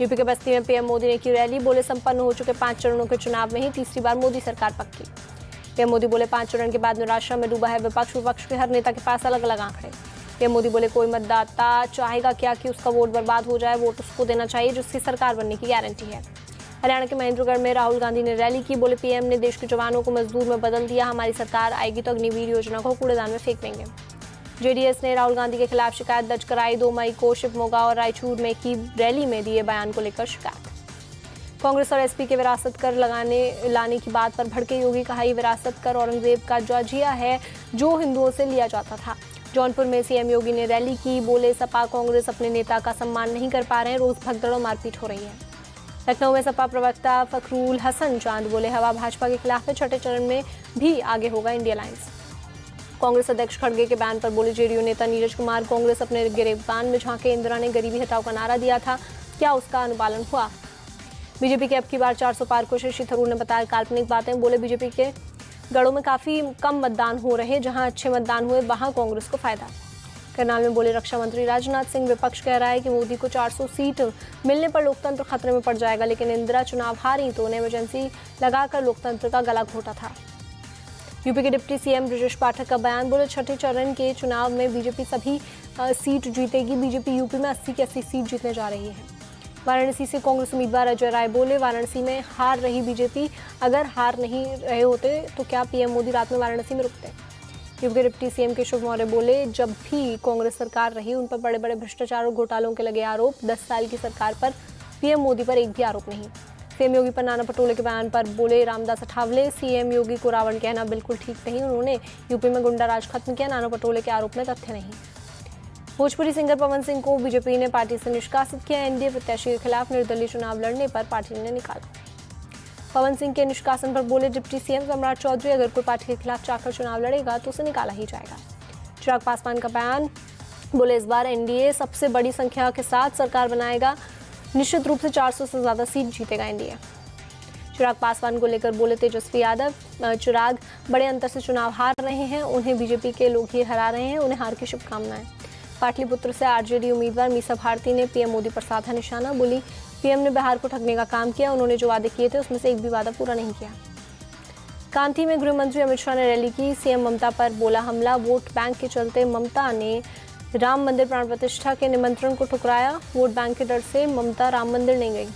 UP के बस्ती में PM Modi ने की रैली, बोले संपन्न हो चुके 5 चरणों के चुनाव में ही तीसरी बार मोदी सरकार पक्की। पीएम मोदी बोले 5 चरण के बाद निराशा में डूबा है विपक्ष के हर नेता के पास अलग अलग आंकड़े। पीएम मोदी बोले कोई मतदाता चाहेगा क्या कि उसका वोट बर्बाद हो जाए, वोट उसको देना चाहिए जिसकी सरकार बनने की गारंटी है। हरियाणा के महेंद्रगढ़ में राहुल गांधी ने रैली की, बोले पीएम ने देश के जवानों को मजदूर में बदल दिया, हमारी सरकार आएगी तो अग्निवीर योजना को कूड़ेदान में फेंक देंगे। जेडीएस ने राहुल गांधी के खिलाफ शिकायत दर्ज कराई, 2 मई को शिवमोगा और रायचूर में की रैली में दिए बयान को लेकर शिकायत। कांग्रेस और एसपी के विरासत कर लाने की बात पर भड़के योगी, कहा ये विरासत कर औरंगजेब का जाजिया है जो हिंदुओं से लिया जाता था। जौनपुर में सीएम योगी ने रैली की, बोले सपा कांग्रेस अपने नेता का सम्मान नहीं कर पा रहे हैं, रोज भगदड़ और मारपीट हो रही है। लखनऊ में सपा प्रवक्ता फखरुल हसन चांद बोले हवा भाजपा के खिलाफ है, छठे चरण में भी आगे होगा इंडिया अलायंस। कांग्रेस अध्यक्ष खड़गे के बयान पर बोले जेडीयू नेता नीरज कुमार, कांग्रेस अपने गिरेबान में झांके, इंदिरा ने गरीबी हटाओ का नारा दिया था, क्या उसका अनुपालन हुआ। बीजेपी के अब की बार 400 पार को शशि थरूर ने बताया काल्पनिक बातें, बोले बीजेपी के गढ़ों में काफी कम मतदान हो रहे, जहां अच्छे मतदान हुए वहां कांग्रेस को फायदा। करनाल में बोले रक्षा मंत्री राजनाथ सिंह, विपक्ष कह रहा है कि मोदी को 400 सीट मिलने पर लोकतंत्र खतरे में पड़ जाएगा, लेकिन इंदिरा चुनाव हारी तो उन्हें इमरजेंसी लगाकर लोकतंत्र का गला घोटा था। यूपी के डिप्टी सीएम ब्रजेश पाठक का बयान, बोले छठे चरण के चुनाव में बीजेपी सभी सीट जीतेगी, बीजेपी यूपी में 80 की 80 सीट जीतने जा रही है। वाराणसी से कांग्रेस उम्मीदवार अजय राय बोले वाराणसी में हार रही बीजेपी, अगर हार नहीं रहे होते तो क्या पीएम मोदी रात में वाराणसी में रुकते। यूपी के डिप्टी सीएम केशव मौर्य बोले जब भी कांग्रेस सरकार रही उन पर बड़े बड़े भ्रष्टाचार और घोटालों के लगे आरोप, 10 साल की सरकार पर पीएम मोदी पर एक भी आरोप नहीं। सीएम योगी पर नाना पटोले के बयान पर बोले रामदास अठावले, सीएम योगी को रावण कहना बिल्कुल ठीक नहीं, उन्होंने यूपी में गुंडा राज खत्म किया, नाना पटोले के आरोप में तथ्य नहीं। भोजपुरी सिंगर पवन सिंह को बीजेपी ने पार्टी से निष्कासित किया, एनडीए प्रत्याशी के खिलाफ निर्दलीय चुनाव लड़ने पर पार्टी ने निकाला। पवन सिंह के निष्कासन पर बोले डिप्टी सीएम सम्राट चौधरी, अगर कोई पार्टी के खिलाफ जाकर चुनाव लड़ेगा तो उसे निकाला ही जाएगा। चिराग पासवान का बयान, बोले इस बार एनडीए सबसे बड़ी संख्या के साथ सरकार बनाएगा, निश्चित रूप से 400 से ज्यादा सीट जीतेगा एनडीए। चिराग पासवान को लेकर बोले तेजस्वी यादव, चिराग बड़े अंतर से चुनाव हार रहे हैं, उन्हें बीजेपी के लोग ही हरा रहे हैं, उन्हें हार की शुभकामनाएं। पाटलिपुत्र से आरजेडी उम्मीदवार मीसा भारती ने पीएम मोदी पर साधा निशाना, बोली पीएम ने बिहार को ठगने का काम किया, उन्होंने जो वादे किए थे उसमें से एक भी वादा पूरा नहीं किया। कांठी में गृह मंत्री अमित शाह ने रैली की, सीएम ममता पर बोला हमला, वोट बैंक के चलते ममता ने राम मंदिर प्राण प्रतिष्ठा के निमंत्रण को ठुकराया, वोट बैंक के डर से ममता राम मंदिर नहीं गई।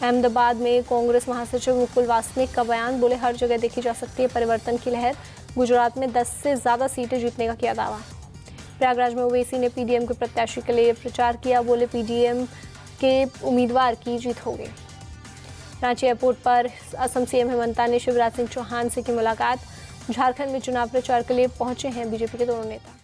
अहमदाबाद में कांग्रेस महासचिव मुकुल वासनिक का बयान, बोले हर जगह देखी जा सकती है परिवर्तन की लहर, गुजरात में 10 से ज्यादा सीटें जीतने का किया दावा। प्रयागराज में ओवैसी ने पीडीएम के प्रत्याशी के लिए प्रचार किया, बोले पीडीएम के उम्मीदवार की जीत होगी। रांची एयरपोर्ट पर असम सीएम हेमंता ने शिवराज सिंह चौहान से की मुलाकात, झारखंड में चुनाव प्रचार के लिए पहुंचे हैं बीजेपी के दोनों नेता।